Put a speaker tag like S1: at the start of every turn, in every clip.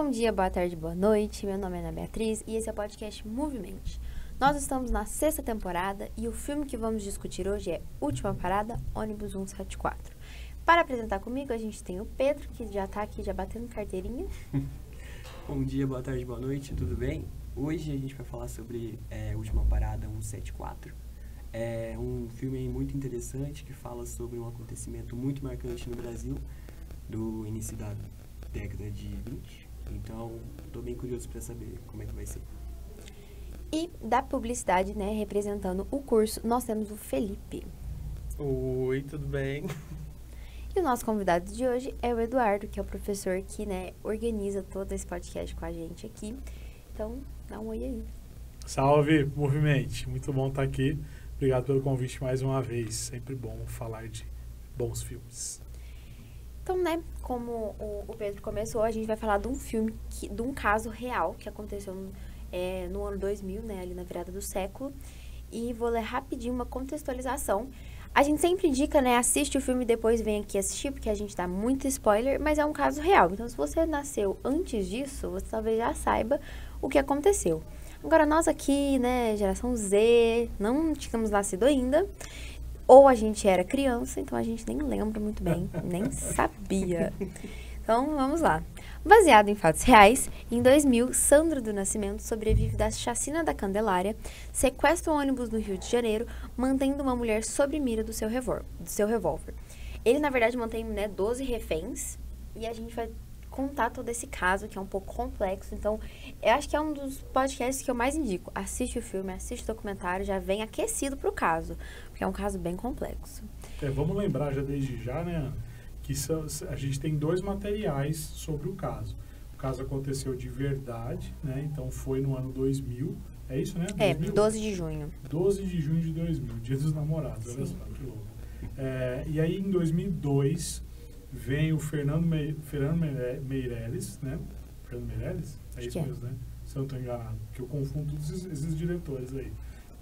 S1: Bom dia, boa tarde, boa noite. Meu nome é Ana Beatriz e esse é o podcast Movimente. Nós estamos na 6ª temporada e o filme que vamos discutir hoje é Última Parada, Ônibus 174. Para apresentar comigo, a gente tem o Pedro, que já está aqui, já batendo carteirinha.
S2: Bom dia, boa tarde, boa noite, tudo bem? Hoje a gente vai falar sobre Última Parada 174. É um filme muito interessante que fala sobre um acontecimento muito marcante no Brasil, do início da década de 20. Então, estou bem curioso para saber como é que vai ser.
S1: E da publicidade, né, representando o curso, nós temos o Felipe.
S3: Oi, tudo bem?
S1: E o nosso convidado de hoje é o Eduardo, que é o professor que, né, organiza todo esse podcast com a gente aqui. Então, dá um oi aí.
S4: Salve, Movimente. Muito bom estar aqui. Obrigado pelo convite mais uma vez. Sempre bom falar de bons filmes.
S1: Então, né, como o Pedro começou, a gente vai falar de um filme, de um caso real que aconteceu no ano 2000, né, ali na virada do século. E vou ler rapidinho uma contextualização. A gente sempre indica, né, assiste o filme e depois vem aqui assistir, porque a gente dá muito spoiler, mas é um caso real. Então, se você nasceu antes disso, você talvez já saiba o que aconteceu. Agora, nós aqui, né, geração Z, não tínhamos nascido ainda, ou a gente era criança, então a gente nem lembra muito bem, nem sabia. Então, vamos lá. Baseado em fatos reais, em 2000, Sandro do Nascimento sobrevive da chacina da Candelária, sequestra um ônibus no Rio de Janeiro, mantendo uma mulher sob mira do seu revólver. Ele, na verdade, mantém, né, 12 reféns, e a gente vai contar todo esse caso, que é um pouco complexo. Então, eu acho que é um dos podcasts que eu mais indico. Assiste o filme, assiste o documentário, já vem aquecido pro caso, porque é um caso bem complexo.
S4: Vamos lembrar já desde já, né, que a gente tem 2 materiais sobre o caso. O caso aconteceu de verdade, né, então foi no ano 2000, é isso, né? 2000?
S1: 12 de junho.
S4: 12 de junho de 2000, Dia dos Namorados, olha só, que louco. E aí, em 2002, vem o Fernando Meirelles, né? Fernando Meirelles? É isso mesmo, né? Se eu não estou enganado, porque eu confundo todos esses diretores aí.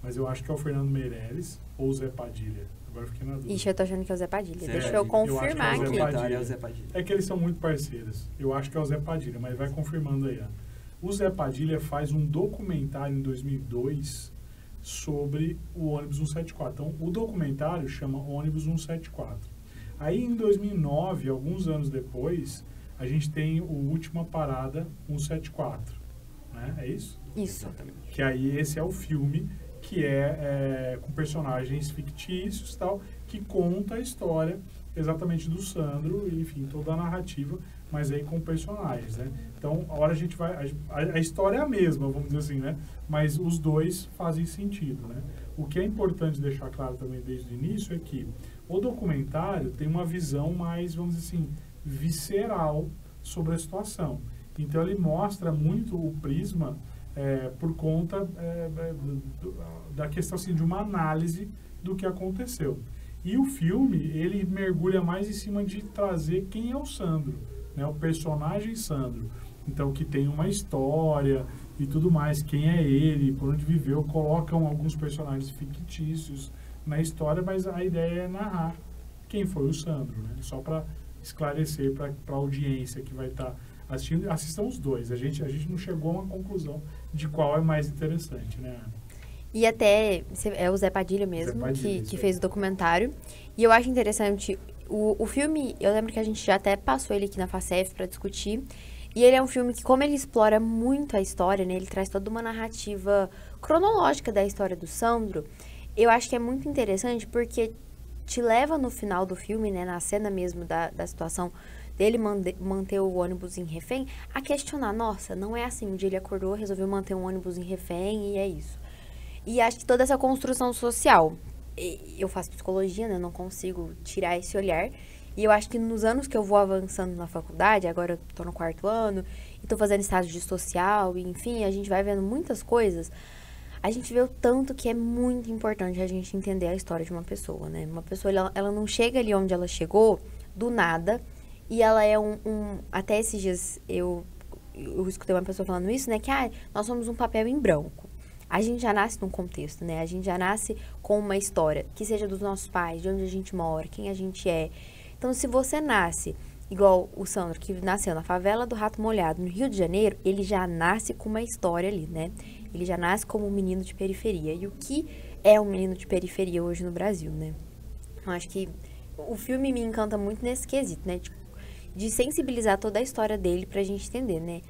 S4: Mas eu acho que é o Fernando Meirelles ou o Zé Padilha. Agora eu fiquei na dúvida.
S1: Ixi, eu tô achando que é o Zé Padilha.
S2: Zé,
S1: Deixa eu confirmar
S4: eu acho que
S1: aqui.
S2: É o Zé Padilha.
S4: É que eles são muito parceiros. Eu acho que é o Zé Padilha, mas vai confirmando aí. Ó. O Zé Padilha faz um documentário em 2002 sobre o ônibus 174. Então, o documentário chama Ônibus 174. Aí, em 2009, alguns anos depois, a gente tem o Última Parada 174. Né? É isso?
S1: Isso.
S2: Exatamente.
S4: Que aí esse é o filme que é com personagens fictícios e tal, que conta a história exatamente do Sandro, enfim, toda a narrativa, mas aí com personagens, né? Então, a hora a gente vai... A história é a mesma, vamos dizer assim, né? Mas os dois fazem sentido, né? O que é importante deixar claro também desde o início é que o documentário tem uma visão mais, vamos dizer assim, visceral sobre a situação. Então, ele mostra muito o prisma por conta da questão assim, de uma análise do que aconteceu. E o filme, ele mergulha mais em cima de trazer quem é o Sandro, né? O personagem Sandro. Então, que tem uma história e tudo mais, quem é ele, por onde viveu, colocam alguns personagens fictícios na história, mas a ideia é narrar quem foi o Sandro, né? Só para esclarecer para a audiência que vai estar assistindo. Assistam os dois. A gente não chegou a uma conclusão de qual é mais interessante, né?
S1: E até é o Zé Padilha mesmo, que fez o documentário. E eu acho interessante, o filme, eu lembro que a gente já até passou ele aqui na FACEF para discutir. E ele é um filme que, como ele explora muito a história, né, ele traz toda uma narrativa cronológica da história do Sandro, eu acho que é muito interessante porque te leva no final do filme, né, na cena mesmo da situação dele manter o ônibus em refém, a questionar, nossa, não é assim, um dia ele acordou, resolveu manter um ônibus em refém e é isso. E acho que toda essa construção social, eu faço psicologia, né, não consigo tirar esse olhar, e eu acho que nos anos que eu vou avançando na faculdade, agora eu tô no 4º ano, e tô fazendo estágio de social, e enfim, a gente vai vendo muitas coisas, a gente vê o tanto que é muito importante a gente entender a história de uma pessoa, né? Uma pessoa, ela não chega ali onde ela chegou do nada, e ela é até esses dias eu escutei uma pessoa falando isso, né? Que nós somos um papel em branco. A gente já nasce num contexto, né? A gente já nasce com uma história, que seja dos nossos pais, de onde a gente mora, quem a gente é. Então, se você nasce igual o Sandro, que nasceu na favela do Rato Molhado, no Rio de Janeiro, ele já nasce com uma história ali, né? Ele já nasce como um menino de periferia. E o que é um menino de periferia hoje no Brasil, né? Eu acho que o filme me encanta muito nesse quesito, né? De sensibilizar toda a história dele pra gente entender, né?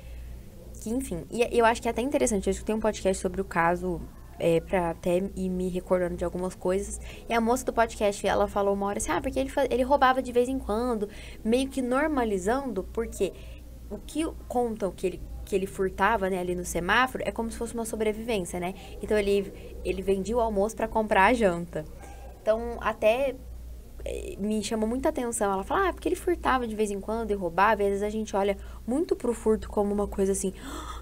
S1: Que, enfim, e eu acho que é até interessante, eu escutei um podcast sobre o caso, pra até ir me recordando de algumas coisas, e a moça do podcast, ela falou uma hora assim, porque ele roubava de vez em quando, meio que normalizando, porque o que contam que ele furtava, né, ali no semáforo, é como se fosse uma sobrevivência, né? Então, ele vendia o almoço pra comprar a janta. Então, até me chamou muita atenção. Ela fala, porque ele furtava de vez em quando e roubava, e às vezes a gente olha muito pro furto como uma coisa assim,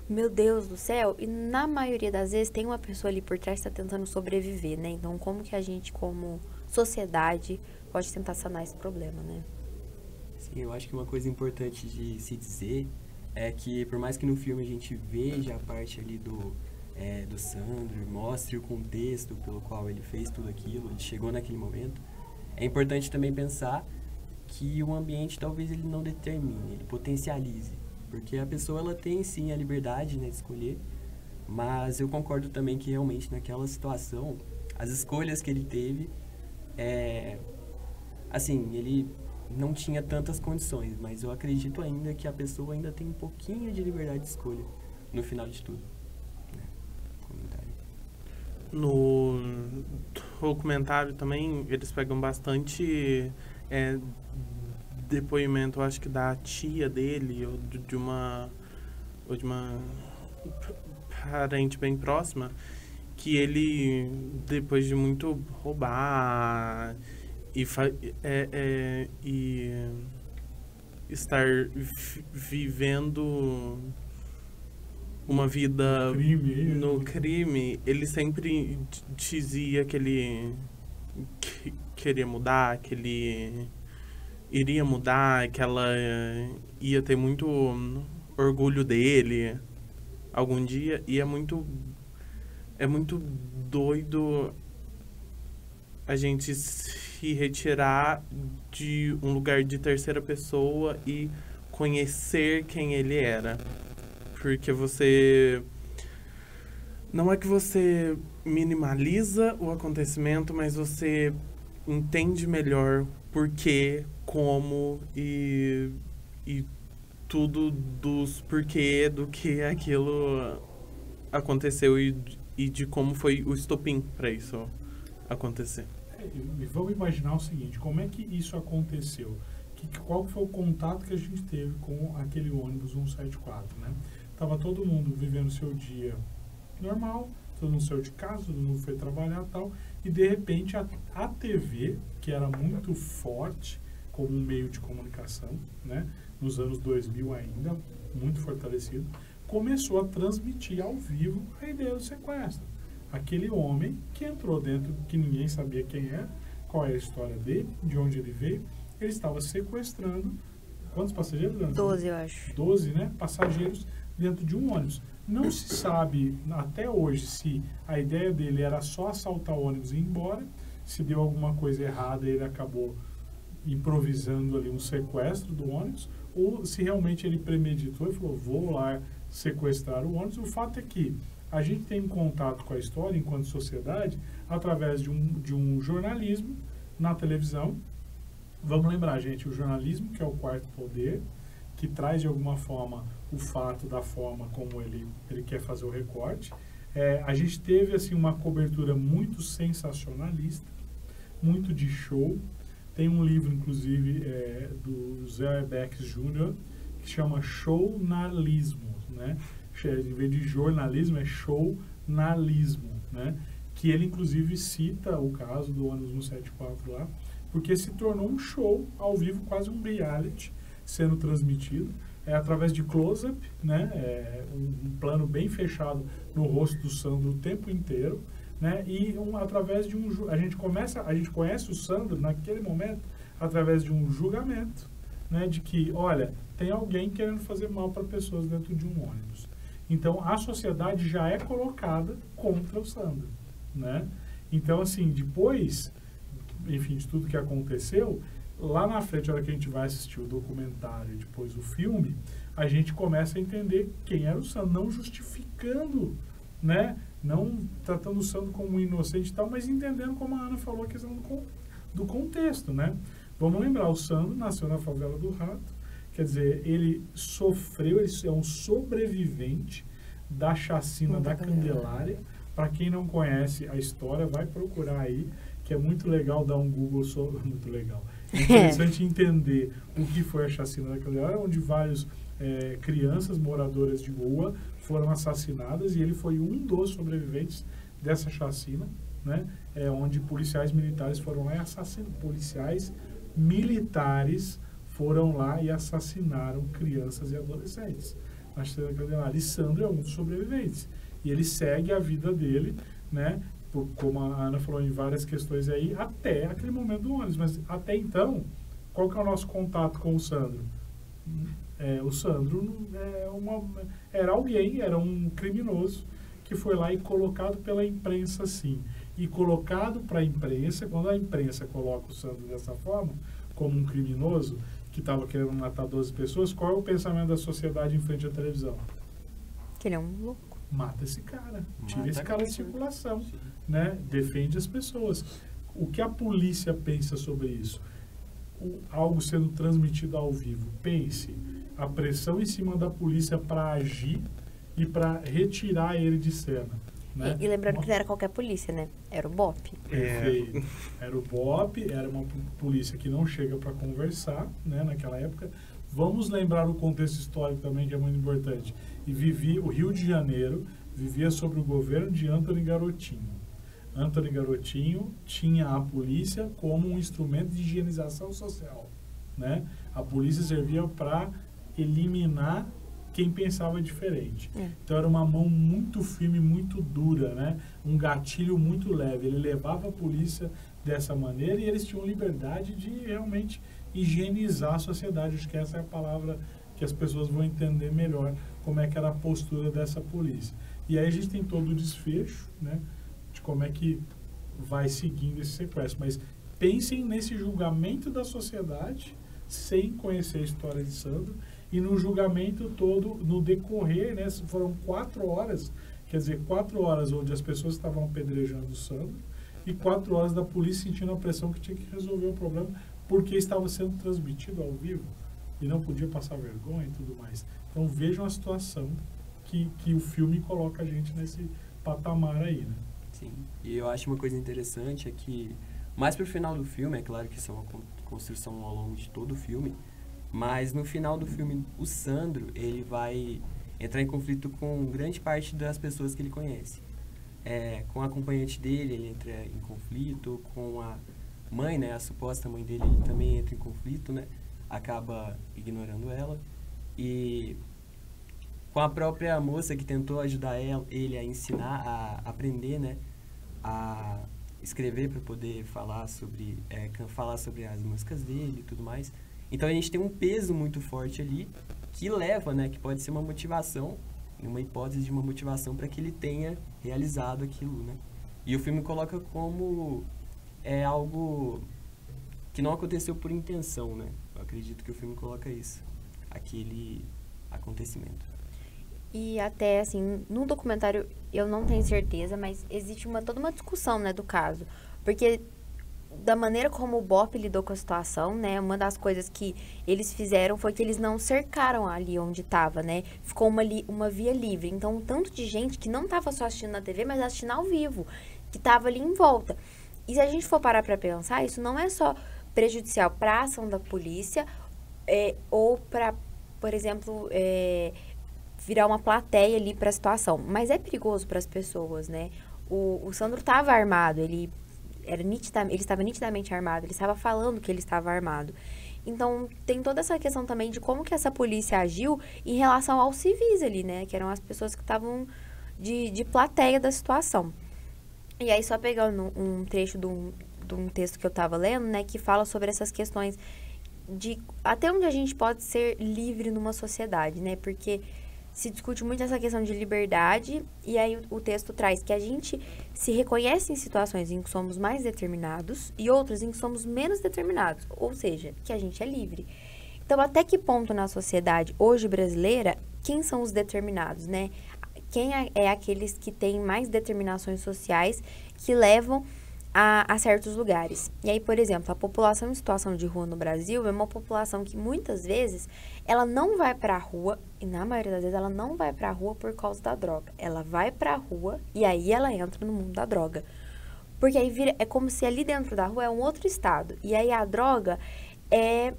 S1: meu Deus do céu, e na maioria das vezes tem uma pessoa ali por trás que está tentando sobreviver, né? Então, como que a gente, como sociedade, pode tentar sanar esse problema, né?
S2: Sim, eu acho que uma coisa importante de se dizer é que, por mais que no filme a gente veja a parte ali do Sandro, mostre o contexto pelo qual ele fez tudo aquilo, ele chegou naquele momento, é importante também pensar que o ambiente talvez ele não determine, ele potencialize. Porque a pessoa ela tem sim a liberdade, né, de escolher, mas eu concordo também que realmente naquela situação, as escolhas que ele teve, assim, ele não tinha tantas condições, mas eu acredito ainda que a pessoa ainda tem um pouquinho de liberdade de escolha no final de tudo. Comentário.
S3: No documentário também eles pegam bastante depoimento, acho que da tia dele ou de uma parente bem próxima, que ele, depois de muito roubar e estar vivendo uma vida no crime, ele sempre dizia que ele queria mudar, que ele iria mudar, que ela ia ter muito orgulho dele algum dia. E é muito doido a gente se retirar de um lugar de terceira pessoa e conhecer quem ele era. Porque você... Não é que você minimaliza o acontecimento, mas você entende melhor por quê, como e tudo dos porquê do que aquilo aconteceu e de como foi o estopim para isso acontecer.
S4: Vamos imaginar o seguinte, como é que isso aconteceu? Qual foi o contato que a gente teve com aquele ônibus 174, né? Tava todo mundo vivendo seu dia normal, todo mundo saiu de casa, todo mundo foi trabalhar e tal, e de repente a TV, que era muito forte como um meio de comunicação, né, nos anos 2000 ainda, muito fortalecido, começou a transmitir ao vivo a ideia do sequestro. Aquele homem que entrou dentro, que ninguém sabia quem era, qual é a história dele, de onde ele veio, ele estava sequestrando, quantos passageiros?
S1: 12, eu acho.
S4: 12, né, passageiros dentro de um ônibus. Não se sabe até hoje se a ideia dele era só assaltar o ônibus e ir embora, se deu alguma coisa errada e ele acabou improvisando ali um sequestro do ônibus, ou se realmente ele premeditou e falou, vou lá sequestrar o ônibus. O fato é que a gente tem contato com a história enquanto sociedade através de um jornalismo na televisão. Vamos lembrar, gente, o jornalismo, que é o quarto poder, que traz de alguma forma o fato da forma como ele quer fazer o recorte. A gente teve assim uma cobertura muito sensacionalista, muito de show. Tem um livro, inclusive, do Zé Beck Jr., que chama Shownalismo, né? Em vez de jornalismo, é shownalismo, né? Que ele, inclusive, cita o caso do ônibus 174 lá, porque se tornou um show ao vivo, quase um reality, sendo transmitido através de close-up, né? Um plano bem fechado no rosto do Sandro o tempo inteiro, né? E através de a gente conhece o Sandro naquele momento através de um julgamento, né? De que, olha, tem alguém querendo fazer mal para pessoas dentro de um ônibus. Então a sociedade já é colocada contra o Sandro, né? Então, assim, depois, enfim, de tudo que aconteceu, Lá na frente, a hora que a gente vai assistir o documentário e depois o filme, a gente começa a entender quem era o Sandro, não justificando, né? Não tratando o Sandro como um inocente e tal, mas entendendo, como a Ana falou, a questão do contexto, né? Vamos lembrar, o Sandro nasceu na favela do Rato, quer dizer, ele sofreu, ele é um sobrevivente da chacina da Candelária. Para quem não conhece a história, vai procurar aí, que é muito legal dar um Google sobre... Muito legal. É interessante entender o que foi a chacina da Candelária, onde várias crianças moradoras de rua foram assassinadas, e ele foi um dos sobreviventes dessa chacina, né? Onde policiais militares foram lá e assassinaram. Policiais militares foram lá e assassinaram crianças e adolescentes na chacina da Candelária. E Sandro é um dos sobreviventes. E ele segue a vida dele, né? Como a Ana falou em várias questões aí, até aquele momento do ônibus. Mas até então, qual que é o nosso contato com o Sandro? O Sandro era alguém, era um criminoso que foi lá e colocado pela imprensa, sim. E colocado para a imprensa, quando a imprensa coloca o Sandro dessa forma, como um criminoso que estava querendo matar 12 pessoas, qual é o pensamento da sociedade em frente à televisão?
S1: Que ele é um louco.
S4: Mata esse cara, tira esse cara de circulação, né? Defende as pessoas. O que a polícia pensa sobre isso? Algo sendo transmitido ao vivo. Pense, a pressão em cima da polícia para agir e para retirar ele de cena. Né?
S1: E lembrando que não era qualquer polícia, né? Era o BOP.
S4: Perfeito. Era o BOP, era uma polícia que não chega para conversar, né, naquela época. Vamos lembrar o contexto histórico também, que é muito importante. E o Rio de Janeiro vivia sob o governo de Antony Garotinho. Antony Garotinho tinha a polícia como um instrumento de higienização social, né? A polícia servia para eliminar quem pensava diferente. Então era uma mão muito firme, muito dura, né? Um gatilho muito leve. Ele levava a polícia dessa maneira e eles tinham liberdade de realmente higienizar a sociedade. Acho que essa é a palavra que as pessoas vão entender melhor como é que era a postura dessa polícia. E aí a gente tem todo o desfecho, né, de como é que vai seguindo esse sequestro. Mas pensem nesse julgamento da sociedade, sem conhecer a história de Sandro, e no julgamento todo, no decorrer, né, foram 4 horas, quer dizer, 4 horas onde as pessoas estavam apedrejando o Sandro, e 4 horas da polícia sentindo a pressão que tinha que resolver o problema, porque estava sendo transmitido ao vivo e não podia passar vergonha e tudo mais. Então vejam a situação que o filme coloca a gente nesse patamar aí, né?
S2: Sim, e eu acho uma coisa interessante é que, mais pro final do filme, é claro que isso é uma construção ao longo de todo o filme, mas no final do filme, o Sandro, ele vai entrar em conflito com grande parte das pessoas que ele conhece. Com a acompanhante dele, ele entra em conflito, com a mãe, né, a suposta mãe dele, ele também entra em conflito, né, acaba ignorando ela, e com a própria moça que tentou ajudar ele a ensinar, a aprender, né, a escrever para poder falar sobre as músicas dele e tudo mais. Então a gente tem um peso muito forte ali que leva, né, que pode ser uma motivação, uma hipótese de uma motivação para que ele tenha realizado aquilo, né. E o filme coloca como algo que não aconteceu por intenção, né. Eu acredito que o filme coloca isso, aquele acontecimento.
S1: E até, assim, no documentário, eu não tenho certeza, mas existe toda uma discussão, né, do caso. Porque da maneira como o BOP lidou com a situação, né, uma das coisas que eles fizeram foi que eles não cercaram ali onde estava, né, ficou uma via livre. Então, um tanto de gente que não estava só assistindo na TV, mas assistindo ao vivo, que estava ali em volta. E se a gente for parar para pensar, isso não é só prejudicial para a ação da polícia, ou para, por exemplo, virar uma plateia ali para a situação, mas é perigoso para as pessoas, né? O Sandro estava armado, ele estava nitidamente armado, ele estava falando que ele estava armado. Então, tem toda essa questão também de como que essa polícia agiu em relação aos civis ali, né? Que eram as pessoas que estavam de plateia da situação. E aí, só pegando um trecho de um texto que eu estava lendo, né? Que fala sobre essas questões de até onde a gente pode ser livre numa sociedade, né? Porque se discute muito essa questão de liberdade, e aí o texto traz que a gente se reconhece em situações em que somos mais determinados e outras em que somos menos determinados, ou seja, que a gente é livre. Então, até que ponto na sociedade hoje brasileira, quem são os determinados, né? Quem é aqueles que têm mais determinações sociais que levam a certos lugares. E aí, por exemplo, a população em situação de rua no Brasil é uma população que muitas vezes ela não vai pra rua, e na maioria das vezes ela não vai pra rua por causa da droga. Ela vai pra rua e aí ela entra no mundo da droga. Porque aí é como se ali dentro da rua é um outro estado. E aí a droga é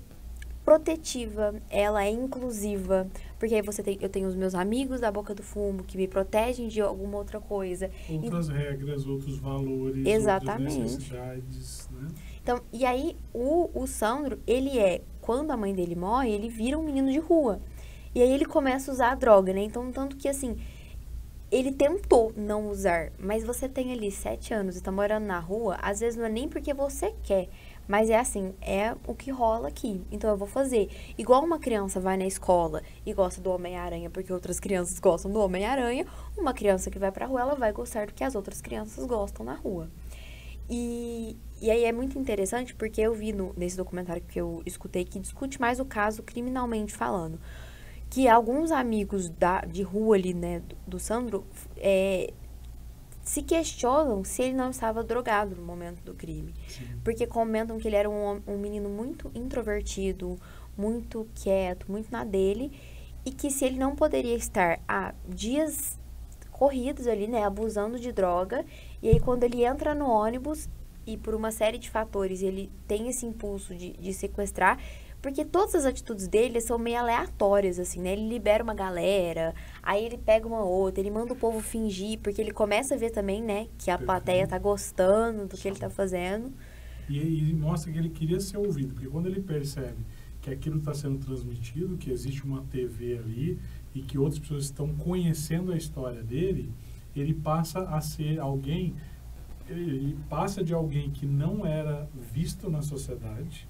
S1: protetiva, ela é inclusiva, porque aí eu tenho os meus amigos da boca do fumo que me protegem de alguma outra coisa.
S4: Outras regras, outros valores,
S1: exatamente,
S4: outras necessidades, né?
S1: Então, e aí o Sandro, quando a mãe dele morre, ele vira um menino de rua. E aí ele começa a usar a droga, né? Então, tanto que assim, ele tentou não usar, mas você tem ali 7 anos e tá morando na rua, às vezes não é nem porque você quer, mas é assim, é o que rola aqui, então eu vou fazer. Igual uma criança vai na escola e gosta do Homem-Aranha porque outras crianças gostam do Homem-Aranha, uma criança que vai pra rua, ela vai gostar do que as outras crianças gostam na rua. E aí é muito interessante porque eu vi nesse documentário que eu escutei que discute mais o caso criminalmente falando, que alguns amigos de rua ali, né, do Sandro, se questionam se ele não estava drogado no momento do crime. Sim. Porque comentam que ele era um menino muito introvertido, muito quieto, muito na dele, e que se ele não poderia estar há dias corridos ali, né, abusando de droga, e aí quando ele entra no ônibus, e por uma série de fatores ele tem esse impulso de sequestrar, porque todas as atitudes dele são meio aleatórias, assim, né? Ele libera uma galera, aí ele pega uma outra, ele manda o povo fingir, porque ele começa a ver também, né, que a plateia tá gostando do que ele tá fazendo.
S4: E mostra que ele queria ser ouvido, porque quando ele percebe que aquilo está sendo transmitido, que existe uma TV ali e que outras pessoas estão conhecendo a história dele, ele passa a ser alguém, ele passa de alguém que não era visto na sociedade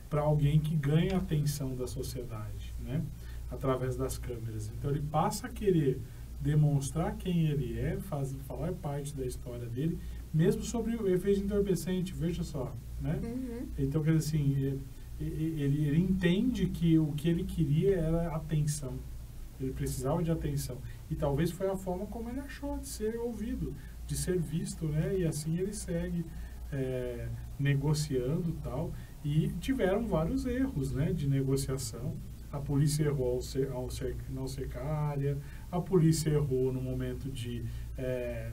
S4: para alguém que ganha a atenção da sociedade, né? Através das câmeras. Então ele passa a querer demonstrar quem ele é, falar parte da história dele, mesmo sobre o efeito entorpecente, veja só, né? Uhum. Então, quer dizer assim, ele entende que o que ele queria era atenção. Ele precisava de atenção. E talvez foi a forma como ele achou de ser ouvido, de ser visto, né? E assim ele segue negociando e tal. E tiveram vários erros, né, de negociação. A polícia errou não cercar a área, a polícia errou no momento de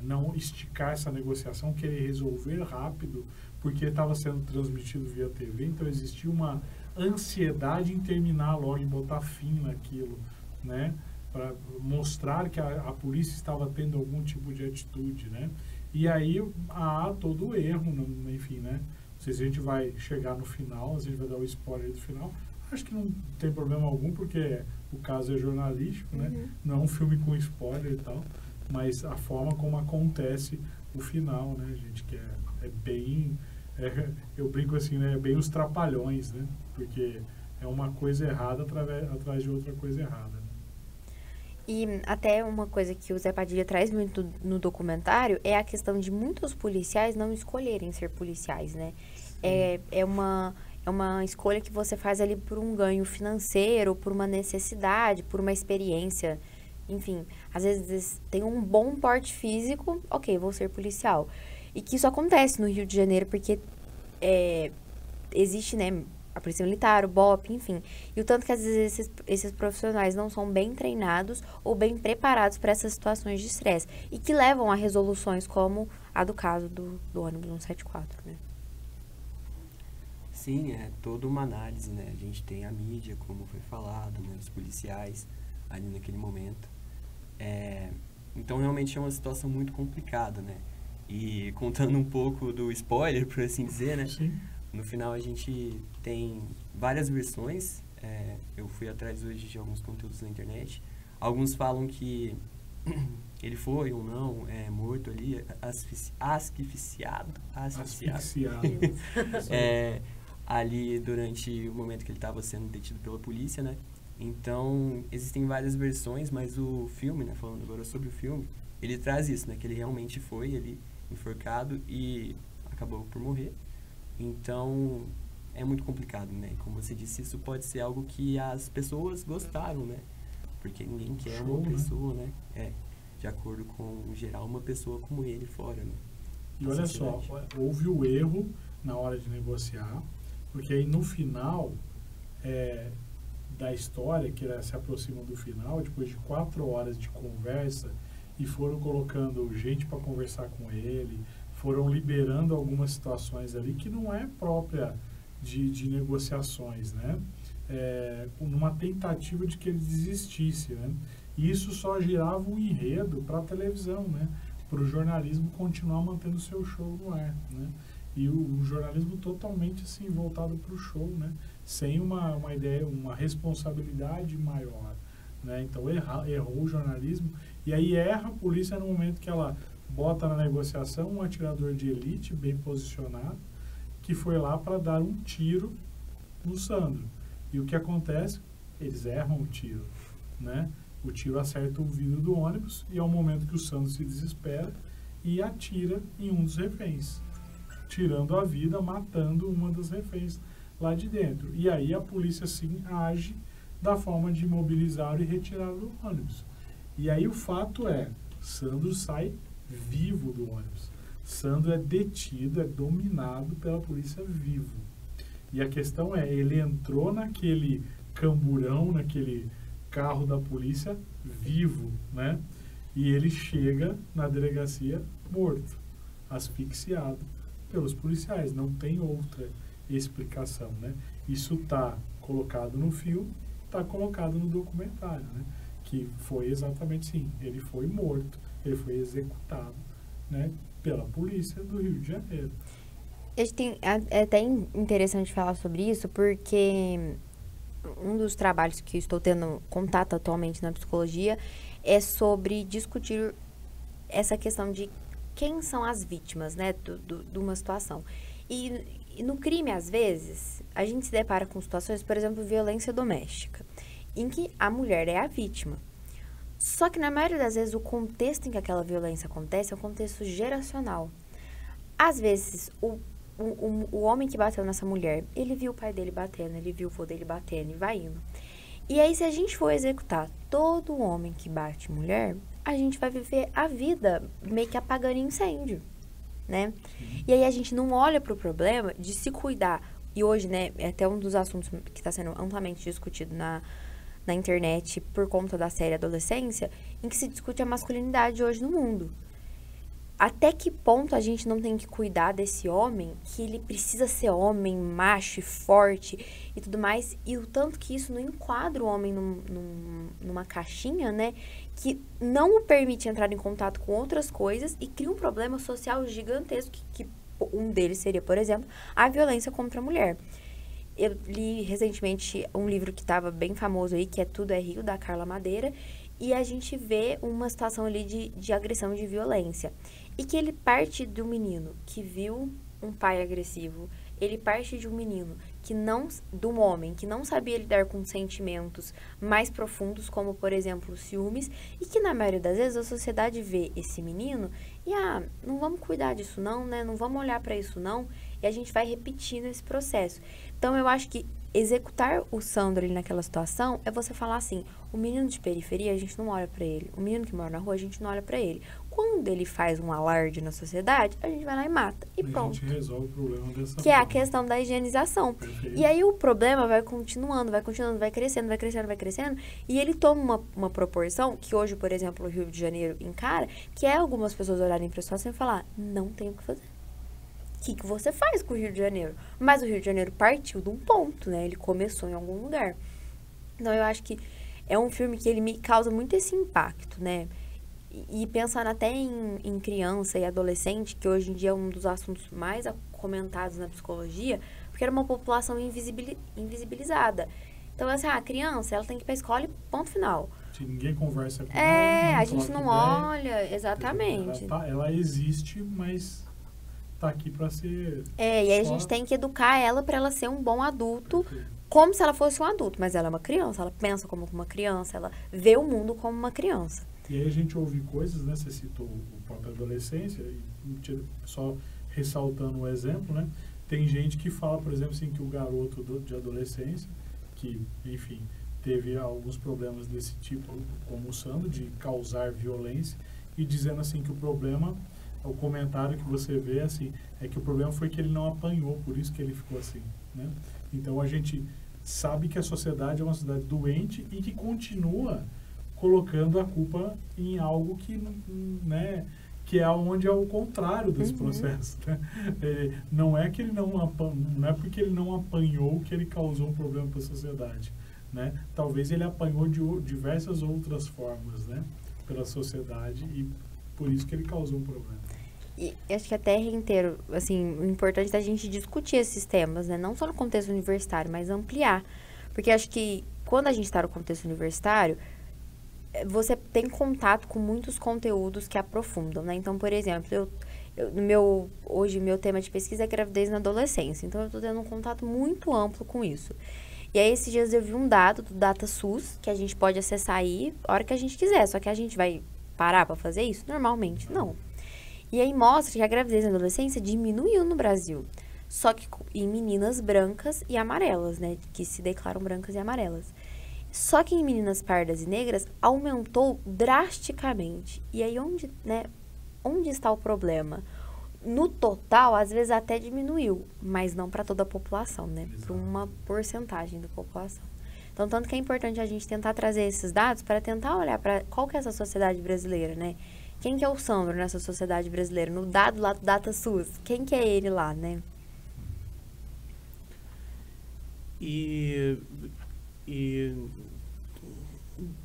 S4: não esticar essa negociação, querer resolver rápido, porque estava sendo transmitido via TV, então existia uma ansiedade em terminar logo e botar fim naquilo, né, para mostrar que a polícia estava tendo algum tipo de atitude, né. E aí há todo o erro, enfim, né. Se a gente vai chegar no final, a gente vai dar o spoiler do final, acho que não tem problema algum, porque o caso é jornalístico, né? Uhum. Não é um filme com spoiler e tal, mas a forma como acontece o final, né, gente, que é bem, eu brinco assim, né, é bem os trapalhões, né? Porque é uma coisa errada atrás de outra coisa errada. Né?
S1: E até uma coisa que o Zé Padilha traz muito no documentário é a questão de muitos policiais não escolherem ser policiais, né? É uma escolha que você faz ali por um ganho financeiro, por uma necessidade, por uma experiência. Enfim, às vezes tem um bom porte físico, ok, vou ser policial. E que isso acontece no Rio de Janeiro porque existe, né, a polícia militar, o BOP, enfim. E o tanto que às vezes esses profissionais não são bem treinados ou bem preparados para essas situações de estresse. E que levam a resoluções como a do caso do ônibus 174, né?
S2: Sim, é toda uma análise, né? A gente tem a mídia, como foi falado, né? Os policiais ali naquele momento. Então, realmente é uma situação muito complicada, né? E contando um pouco do spoiler, por assim dizer, né?
S4: Sim.
S2: No final a gente tem várias versões. Eu fui atrás hoje de alguns conteúdos na internet. Alguns falam que ele foi ou não morto ali, asfixiado. Ali durante o momento que ele estava sendo detido pela polícia, né? Então, existem várias versões, mas o filme, né, falando agora sobre o filme, ele traz isso, né, que ele realmente foi ele enforcado e acabou por morrer. Então, é muito complicado, né? E como você disse, isso pode ser algo que as pessoas gostaram, né? Porque ninguém quer uma pessoa, né? De acordo com o geral, uma pessoa como ele fora, né?
S4: E olha só, houve o erro na hora de negociar, porque aí no final da história, que se aproxima do final, depois de 4 horas de conversa, e foram colocando gente para conversar com ele, foram liberando algumas situações ali que não é própria de negociações, né? Numa tentativa de que ele desistisse, né? E isso só girava um enredo para a televisão, né? Para o jornalismo continuar mantendo o seu show no ar, né? E o jornalismo totalmente assim voltado para o show, né? Sem uma ideia, uma responsabilidade maior, né? Então errou o jornalismo, e aí erra a polícia no momento que ela bota na negociação um atirador de elite bem posicionado, que foi lá para dar um tiro no Sandro. E o que acontece? Eles erram o tiro, né? O tiro acerta o vidro do ônibus, e é o momento que o Sandro se desespera e atira em um dos reféns, tirando a vida, matando uma das reféns lá de dentro. E aí a polícia, sim, age da forma de imobilizar e retirar do ônibus. E aí o fato Sandro sai vivo do ônibus. Sandro é detido, é dominado pela polícia vivo. E a questão ele entrou naquele camburão, naquele carro da polícia vivo, né? E ele chega na delegacia morto, asfixiado pelos policiais. Não tem outra explicação, né? Isso está colocado no filme, está colocado no documentário, né? Que foi exatamente assim, ele foi morto, ele foi executado, né, pela polícia do Rio de Janeiro.
S1: É até interessante falar sobre isso, porque um dos trabalhos que eu estou tendo contato atualmente na psicologia é sobre discutir essa questão de quem são as vítimas, né, de uma situação. E no crime, às vezes, a gente se depara com situações, por exemplo, violência doméstica, em que a mulher é a vítima. Só que, na maioria das vezes, o contexto em que aquela violência acontece é um contexto geracional. Às vezes, o homem que bateu nessa mulher, ele viu o pai dele batendo, ele viu o vô dele batendo e vai indo. E aí, se a gente for executar todo homem que bate mulher, a gente vai viver a vida meio que apagando incêndio, né? E aí, a gente não olha para o problema de se cuidar. E hoje, né, é até um dos assuntos que está sendo amplamente discutido na internet por conta da série Adolescência, em que se discute a masculinidade hoje no mundo. Até que ponto a gente não tem que cuidar desse homem, que ele precisa ser homem, macho, forte e tudo mais, e o tanto que isso não enquadra o homem numa caixinha, né, que não o permite entrar em contato com outras coisas e cria um problema social gigantesco, que um deles seria, por exemplo, a violência contra a mulher. Eu li recentemente um livro que estava bem famoso aí, que é Tudo é Rio, da Carla Madeira, e a gente vê uma situação ali de agressão e de violência. E que ele parte de um menino que viu um pai agressivo, ele parte de um menino de um homem que não sabia lidar com sentimentos mais profundos, como, por exemplo, ciúmes, e que, na maioria das vezes, a sociedade vê esse menino e, não vamos cuidar disso não, né? Não vamos olhar para isso não, e a gente vai repetindo esse processo. Então, eu acho que executar o Sandro ali naquela situação é você falar assim, o menino de periferia, a gente não olha pra ele. O menino que mora na rua, a gente não olha pra ele. Quando ele faz um alarde na sociedade, a gente vai lá e mata. E pronto.
S4: A gente resolve o problema dessa
S1: forma. Que é a questão da higienização.
S4: Perfeito.
S1: E aí o problema vai continuando, vai crescendo. E ele toma uma proporção que hoje, por exemplo, o Rio de Janeiro encara, que é algumas pessoas olharem pra situação e falar, não tem o que fazer. O que você faz com o Rio de Janeiro? Mas o Rio de Janeiro partiu de um ponto, né? Ele começou em algum lugar. Então, eu acho que é um filme que ele me causa muito esse impacto, né? E pensando até em criança e adolescente, que hoje em dia é um dos assuntos mais comentados na psicologia, porque era uma população invisibilizada. Então, assim, a criança, ela tem que ir pra escola e ponto final.
S4: Se ninguém conversa com ela,
S1: a gente não olha, exatamente.
S4: Ela existe, mas tá aqui para ser...
S1: E aí a gente tem que educar ela para ela ser um bom adulto como se ela fosse um adulto, mas ela é uma criança, ela pensa como uma criança, ela vê o mundo como uma criança.
S4: E aí a gente ouve coisas, né? Você citou o próprio adolescência, e só ressaltando o exemplo, né? Tem gente que fala, por exemplo, assim, que o garoto de adolescência, que, enfim, teve alguns problemas desse tipo, como o Sandro, de causar violência, e dizendo assim que o problema, o comentário que você vê, assim, é que o problema foi que ele não apanhou, por isso que ele ficou assim, né? Então a gente sabe que a sociedade é uma sociedade doente e que continua colocando a culpa em algo que, né, que é onde é o contrário desse processo, né? Não é que ele não é porque ele não apanhou que ele causou um problema para a sociedade, né? Talvez ele apanhou de diversas outras formas, né, pela sociedade, e por isso que ele causou um problema.
S1: E acho que até inteiro, assim, o importante é a gente discutir esses temas, né? Não só no contexto universitário, mas ampliar. Porque acho que quando a gente está no contexto universitário, você tem contato com muitos conteúdos que aprofundam, né? Então, por exemplo, hoje meu tema de pesquisa é gravidez na adolescência. Então, eu estou tendo um contato muito amplo com isso. E aí, esses dias eu vi um dado do DataSUS, que a gente pode acessar aí a hora que a gente quiser. Só que a gente vai parar para fazer isso? Normalmente, não. E aí mostra que a gravidez na adolescência diminuiu no Brasil. Só que em meninas brancas e amarelas, né? Que se declaram brancas e amarelas. Só que em meninas pardas e negras aumentou drasticamente. E aí onde está o problema? No total, às vezes até diminuiu, mas não para toda a população, né? Para uma porcentagem da população. Então, tanto que é importante a gente tentar trazer esses dados para tentar olhar para qual que é essa sociedade brasileira, né? Quem que é o Sandro nessa sociedade brasileira? No dado lá do DataSUS, quem que é ele lá, né?
S3: E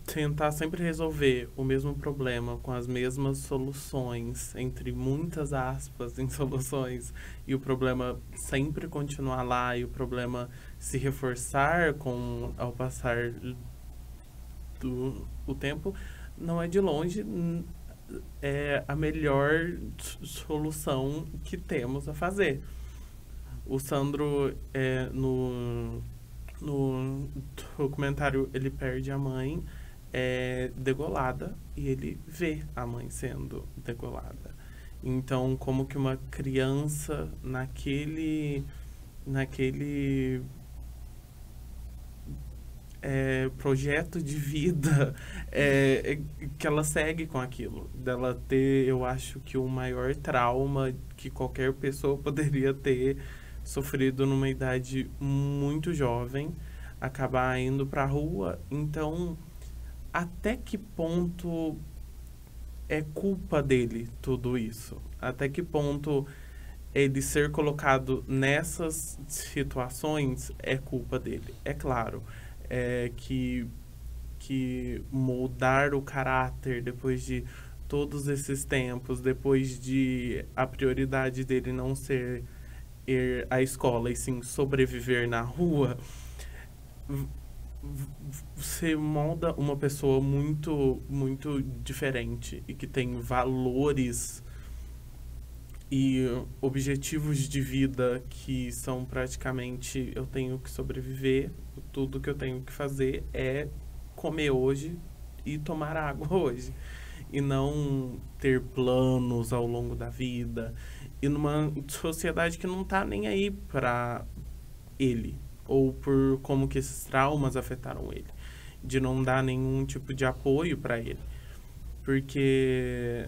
S3: tentar sempre resolver o mesmo problema com as mesmas soluções, entre muitas aspas em soluções, e o problema sempre continuar lá, e o problema se reforçar ao passar o tempo, não é de longe a melhor solução que temos a fazer. O Sandro, no documentário, ele perde a mãe degolada, e ele vê a mãe sendo degolada. Então, como que uma criança naquele projeto de vida que ela segue com aquilo, dela ter, eu acho que o maior trauma que qualquer pessoa poderia ter sofrido numa idade muito jovem, acabar indo pra rua. Então, até que ponto é culpa dele tudo isso? Até que ponto ele ser colocado nessas situações é culpa dele? É claro que moldar o caráter depois de todos esses tempos, depois de a prioridade dele não ser ir à escola e sim sobreviver na rua, você molda uma pessoa muito, muito diferente e que tem valores e objetivos de vida que são praticamente: eu tenho que sobreviver, tudo que eu tenho que fazer é comer hoje e tomar água hoje, e não ter planos ao longo da vida, e numa sociedade que não tá nem aí pra ele, ou por como que esses traumas afetaram ele, de não dar nenhum tipo de apoio para ele, porque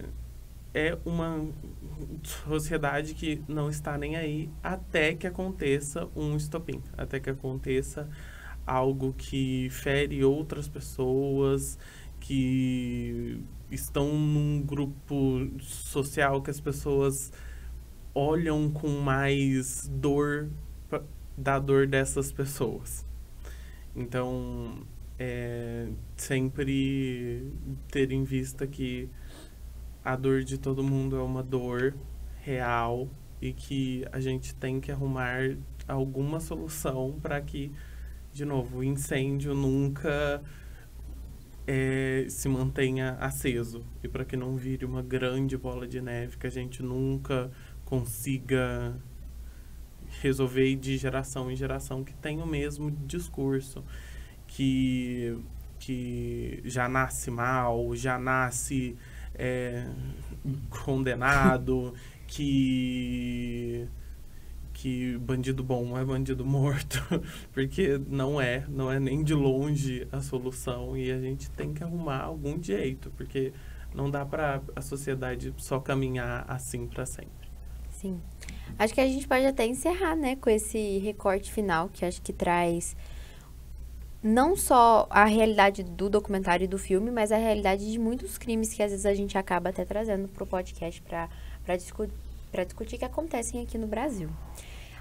S3: é uma sociedade que não está nem aí até que aconteça um estopim, até que aconteça algo que fere outras pessoas, que estão num grupo social que as pessoas olham com mais dor da dor dessas pessoas. Então, sempre ter em vista que a dor de todo mundo é uma dor real e que a gente tem que arrumar alguma solução para que, de novo, o incêndio nunca se mantenha aceso, e para que não vire uma grande bola de neve, que a gente nunca consiga resolver ir de geração em geração que tem o mesmo discurso, que já nasce mal, já nasce condenado, que bandido bom é bandido morto, porque não é nem de longe a solução, e a gente tem que arrumar algum jeito, porque não dá para a sociedade só caminhar assim para sempre.
S1: Sim. Acho que a gente pode até encerrar, né, com esse recorte final, que acho que traz não só a realidade do documentário e do filme, mas a realidade de muitos crimes que às vezes a gente acaba até trazendo pro podcast para discutir que acontecem aqui no Brasil.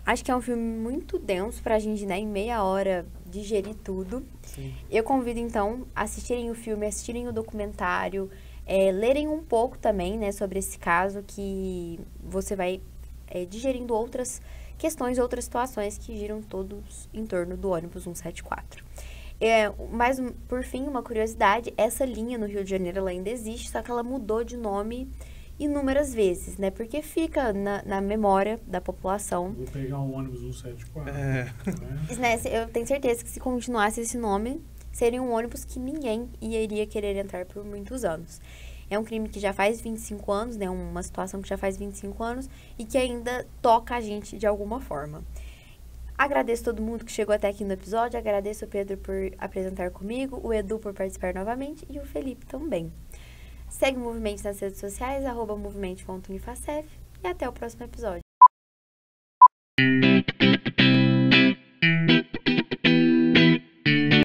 S1: Acho que é um filme muito denso pra gente, né, em meia hora digerir tudo.
S3: Sim.
S1: Eu convido, então, a assistirem o filme, assistirem o documentário, lerem um pouco também, né, sobre esse caso, que você vai digerindo outras questões, outras situações que giram todos em torno do ônibus 174. Mas, por fim, uma curiosidade, essa linha no Rio de Janeiro ela ainda existe, só que ela mudou de nome inúmeras vezes, né? Porque fica na memória da população.
S4: Vou pegar um ônibus 174.
S1: Né? Eu tenho certeza que se continuasse esse nome, seria um ônibus que ninguém iria querer entrar por muitos anos. É um crime que já faz 25 anos, né? Uma situação que já faz 25 anos e que ainda toca a gente de alguma forma. Agradeço todo mundo que chegou até aqui no episódio, agradeço o Pedro por apresentar comigo, o Edu por participar novamente e o Felipe também. Segue o Movimento nas redes sociais, @movimento.unifacef, e até o próximo episódio.